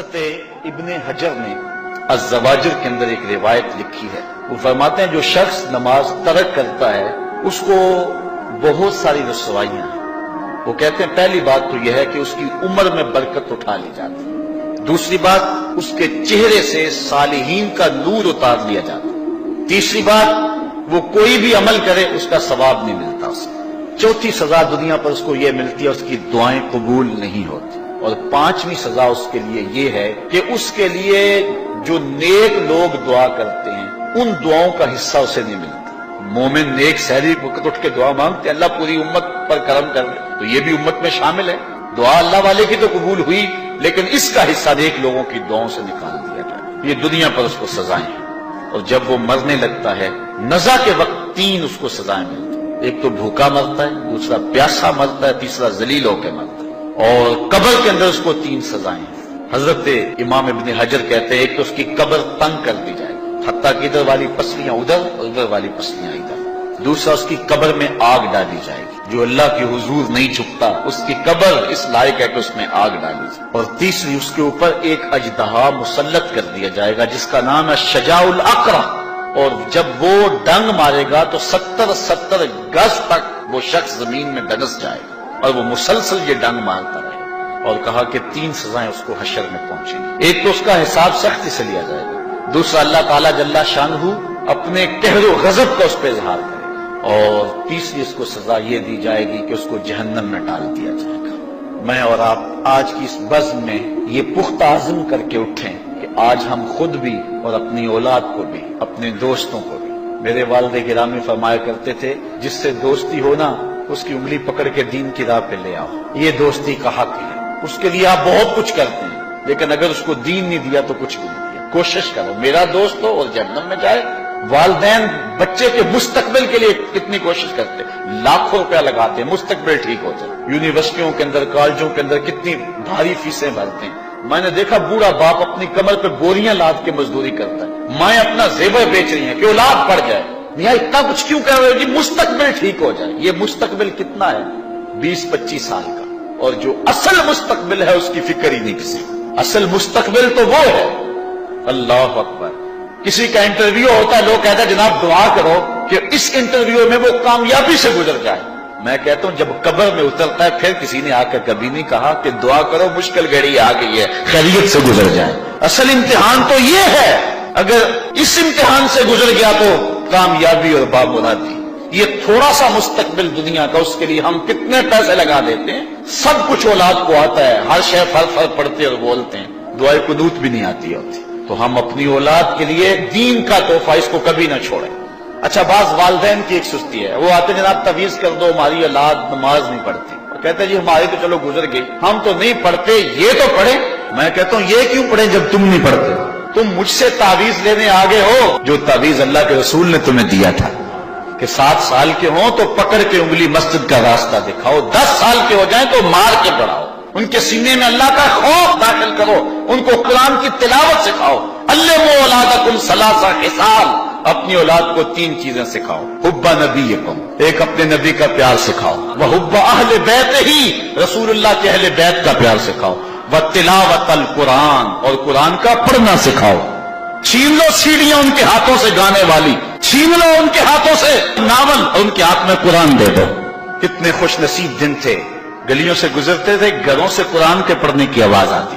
حضرت ابن حجر نے الزواجر کے اندر ایک روایت لکھی ہے، وہ فرماتے ہیں جو شخص نماز ترک کرتا ہے اس کو بہت ساری رسوائیاں ہیں۔ وہ کہتے ہیں پہلی بات تو یہ ہے کہ اس کی عمر میں برکت اٹھا لی جاتی ہے، دوسری بات اس کے چہرے سے صالحین کا نور اتار لیا جاتا ہے، تیسری بات وہ کوئی بھی عمل کرے اس کا ثواب نہیں ملتا اسے، چوتھی سزا دنیا پر اس کو یہ ملتی ہے اس کی دعائیں قبول نہیں ہوتی، اور پانچویں سزا اس کے لیے یہ ہے کہ اس کے لیے جو نیک لوگ دعا کرتے ہیں ان دعاؤں کا حصہ اسے نہیں ملتا۔ مومن نیک سحری وقت اٹھ کے دعا مانگتے اللہ پوری امت پر کرم کر دے، تو یہ بھی امت میں شامل ہے، دعا اللہ والے کی تو قبول ہوئی لیکن اس کا حصہ نیک لوگوں کی دعاؤں سے نکال دیا جائے، یہ دنیا پر اس کو سزائیں ہیں۔ اور جب وہ مرنے لگتا ہے نزا کے وقت تین اس کو سزائیں ملتی ہیں، ایک تو بھوکا مرتا ہے، دوسرا پیاسا مرتا ہے، تیسرا ذلیل ہو کے مرتا ہے، اور قبر کے اندر اس کو تین سزائیں ہیں۔ حضرت امام ابن حجر کہتے ہیں ایک تو اس کی قبر تنگ کر دی جائے گی، حتیٰ کہ ادھر والی پسلیاں ادھر اور ادھر والی پسلیاں ادھر، دوسرا اس کی قبر میں آگ ڈالی جائے گی، جو اللہ کے حضور نہیں چھپتا اس کی قبر اس لائق ہے کہ اس میں آگ ڈالی جائے، اور تیسری اس کے اوپر ایک اژدہا مسلط کر دیا جائے گا جس کا نام ہے شجاع الاقرع، اور جب وہ ڈنگ مارے گا تو 70 گز تک وہ شخص زمین میں دنس جائے گا اور وہ مسلسل یہ ڈنگ مارتا رہے گا، اور کہا کہ تین سزائیں اس کو حشر میں پہنچیں گی، ایک تو اس کا حساب سختی سے لیا جائے گا، دوسرا اللہ تعالیٰ جل شانہ اپنے قہر و غضب کا اس پہ اظہار کرے گا، اور تیسری اس کو سزا یہ دی جائے گی کہ اس کو جہنم میں ڈال دیا جائے گا۔ میں اور آپ آج کی اس بزم میں یہ پختہ عزم کر کے اٹھیں کہ آج ہم خود بھی اور اپنی اولاد کو بھی، اپنے دوستوں کو بھی، میرے والد گرامی فرمایا کرتے تھے جس سے دوستی ہونا اس کی انگلی پکڑ کے دین کی راہ پہ لے آؤ، یہ دوستی کا حق ہے، اس کے لیے آپ بہت کچھ کرتے ہیں لیکن اگر اس کو دین نہیں دیا تو کچھ بھی نہیں دیا۔ کوشش کرو میرا دوست ہو اور جہنم میں جائے۔ والدین بچے کے مستقبل کے لیے کتنی کوشش کرتے، لاکھوں روپیہ لگاتے ہیں مستقبل ٹھیک ہو جائے، یونیورسٹیوں کے اندر کالجوں کے اندر کتنی بھاری فیسیں بھرتے ہیں، میں نے دیکھا بوڑھا باپ اپنی کمر پہ بوریاں لاد کے مزدوری کرتا ہے، مائیں اپنا زیور بیچ رہی ہیں کہ اولاد پڑ جائے، میاں اتنا کچھ کیوں کر رہے ہو جی مستقبل ٹھیک ہو جائے۔ یہ مستقبل کتنا ہے 20-25 سال کا، اور جو اصل مستقبل ہے اس کی فکر ہی نہیں کسی، اصل مستقبل تو وہ ہے۔ اللہ اکبر، کسی کا انٹرویو ہوتا ہے لوگ کہتے ہیں جناب دعا کرو کہ اس انٹرویو میں وہ کامیابی سے گزر جائے، میں کہتا ہوں جب قبر میں اترتا ہے پھر کسی نے آ کر کبھی نہیں کہا کہ دعا کرو مشکل گھڑی آ گئی ہے خیریت سے گزر جائے۔ اصل امتحان تو یہ ہے، اگر اس امتحان سے گزر گیا تو کامیابی اور بامرادی۔ یہ تھوڑا سا مستقبل دنیا کا، اس کے لیے ہم کتنے پیسے لگا دیتے ہیں، سب کچھ اولاد کو آتا ہے، ہر شے فر پڑھتے اور بولتے ہیں، دعائے قنوت بھی نہیں آتی ہوتی، تو ہم اپنی اولاد کے لیے دین کا تحفہ اس کو کبھی نہ چھوڑیں۔ اچھا بعض والدین کی ایک سستی ہے، وہ آتے ہیں جناب تعویذ کر دو ہماری اولاد نماز نہیں پڑھتی، کہتے ہیں جی ہماری تو چلو گزر گئی، ہم تو نہیں پڑھتے یہ تو پڑھیں۔ میں کہتا ہوں یہ کیوں پڑھیں جب تم نہیں پڑھتے، تم مجھ سے تعویذ لینے آگے ہو جو تعویذ اللہ کے رسول نے تمہیں دیا تھا کہ 7 سال کے ہوں تو پکڑ کے انگلی مسجد کا راستہ دکھاؤ، 10 سال کے ہو جائیں تو مار کے پڑھاؤ، ان کے سینے میں اللہ کا خوف داخل کرو، ان کو قرآن کی تلاوت سکھاؤ۔ علموا اولادکم 3 خصال، اپنی اولاد کو 3 چیزیں سکھاؤ، حب نبیکم، ایک اپنے نبی کا پیار سکھاؤ، وحب اہل بیت ہی، رسول اللہ کے اہل بیت کا پیار سکھاؤ، وتلاوت القرآن، اور قرآن کا پڑھنا سکھاؤ۔ چھین لو سیڑھیاں ان کے ہاتھوں سے گانے والی، چھین لو ان کے ہاتھوں سے ناول اور ان کے ہاتھ میں قرآن دے دو۔ کتنے خوش نصیب دن تھے، گلیوں سے گزرتے تھے، گھروں سے قرآن کے پڑھنے کی آواز آتی